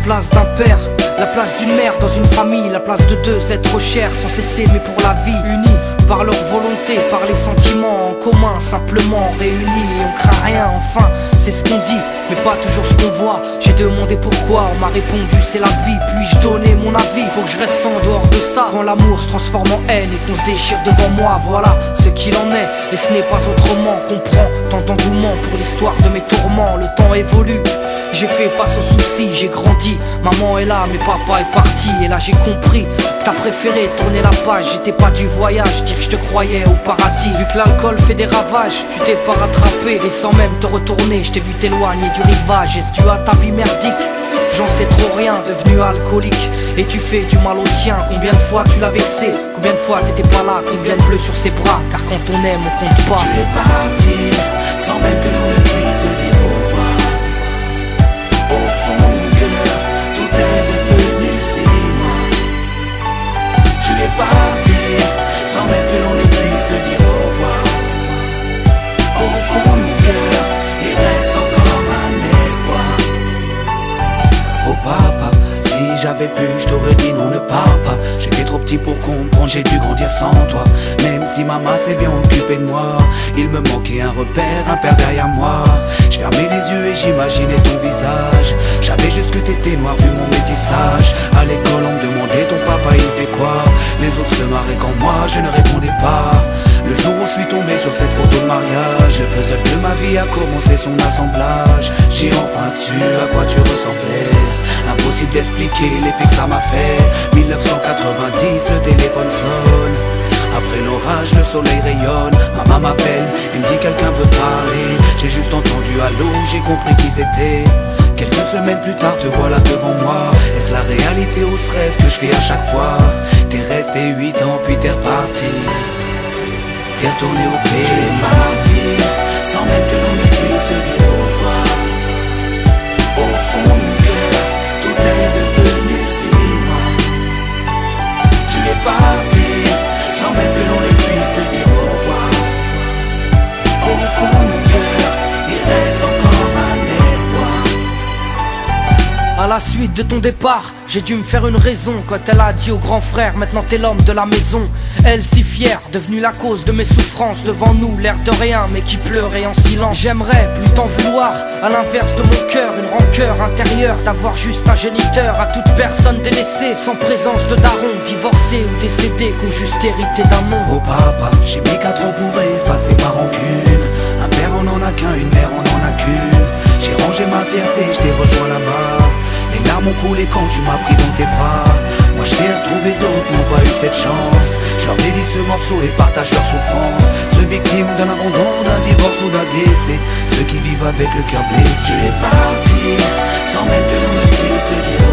place d'un père, la place d'une mère dans une famille, la place de deux êtres chers sans cesser mais pour la vie, unis par leur volonté, par les sentiments en commun, simplement réunis et on craint rien, enfin c'est ce qu'on dit, mais pas toujours ce qu'on voit. J'ai demandé pourquoi, on m'a répondu c'est la vie, puis-je donner mon avis, faut que je reste en dehors de ça. Quand l'amour se transforme en haine et qu'on se déchire devant moi, voilà ce qu'il en est, et ce n'est pas autrement. Comprends tant d'engouement pour l'histoire de mes tourments, le temps évolue, j'ai fait face aux soucis, j'ai grandi, maman est là mais papa est parti, et là j'ai compris que t'as préféré tourner la page, j'étais pas du voyage, dire que je te croyais au paradis. Vu que l'alcool fait des ravages, tu t'es pas rattrapé, et sans même te retourner, je t'ai vu t'éloigner du rivage. Est-ce tu as ta vie merdique? J'en sais trop rien, devenu alcoolique, et tu fais du mal au tien. Combien de fois tu l'as vexé? Combien de fois t'étais pas là? Combien de bleus sur ses bras? Car quand on aime on compte pas. Tu es parti, sans même que l'on ne puisse te dire au revoir. Au fond de mon cœur, tout est devenu si noir. Tu es parti, sans même que l'on ne puisse te dire au revoir. Au fond de mon cœur, il reste encore un espoir. Oh papa, si j'avais pu, je t'aurais dit non, ne pars pas. J'étais trop petit pour comprendre, j'ai dû grandir sans toi. Même si maman s'est bien occupée de moi, il me manquait un repère, un père derrière moi. Je fermais les yeux et j'imaginais ton visage. J'avais juste que t'étais noir vu mon métissage. À l'école on me demandait ton papa il fait quoi. Les autres se marraient quand moi je ne répondais pas. Le jour où je suis tombé sur cette photo de mariage, le puzzle de ma vie a commencé son assemblage. J'ai enfin su à quoi tu ressemblais. Impossible d'expliquer l'effet que ça m'a fait. 1990, le téléphone sonne. Après l'orage, le soleil rayonne. Maman m'appelle, elle me dit quelqu'un veut parler. J'ai juste entendu allô, j'ai compris qui c'était. Quelques semaines plus tard, te voilà devant moi. Est-ce la réalité ou ce rêve que je fais à chaque fois? T'es resté 8 ans puis t'es reparti. T'es retourné au pays. Tu es parti, sans même que l'on ne puisse te dire au revoir. Au fond de mon cœur, tout est devenu si noir. Tu es parti, sans même que l'on ne puisse te dire au revoir. Au fond de mon cœur, il reste encore un espoir. À la suite de ton départ, j'ai dû me faire une raison quand elle a dit au grand frère: maintenant t'es l'homme de la maison. Elle si fière, devenue la cause de mes souffrances. Devant nous, l'air de rien, mais qui pleurait en silence. J'aimerais plus t'en vouloir, à l'inverse de mon cœur, une rancœur intérieure d'avoir juste un géniteur. À toute personne délaissée, sans présence de daron, divorcé ou décédé, qu'on juste hérité d'un nom. Oh papa, j'ai mis 4 ans pour effacer ma rancune. Un père on en a qu'un, une mère on en a qu'une. J'ai rangé ma fierté, je t'ai rejoint là-bas. Les larmes ont coulé quand tu m'as pris dans tes bras. Moi je t'ai retrouvé, d'autres n'ont pas eu cette chance. Je leur dédie ce morceau et partage leur souffrance. Ceux victimes d'un abandon, d'un divorce ou d'un décès, ceux qui vivent avec le cœur blessé. Tu es parti, sans même que l'on ne puisse te dire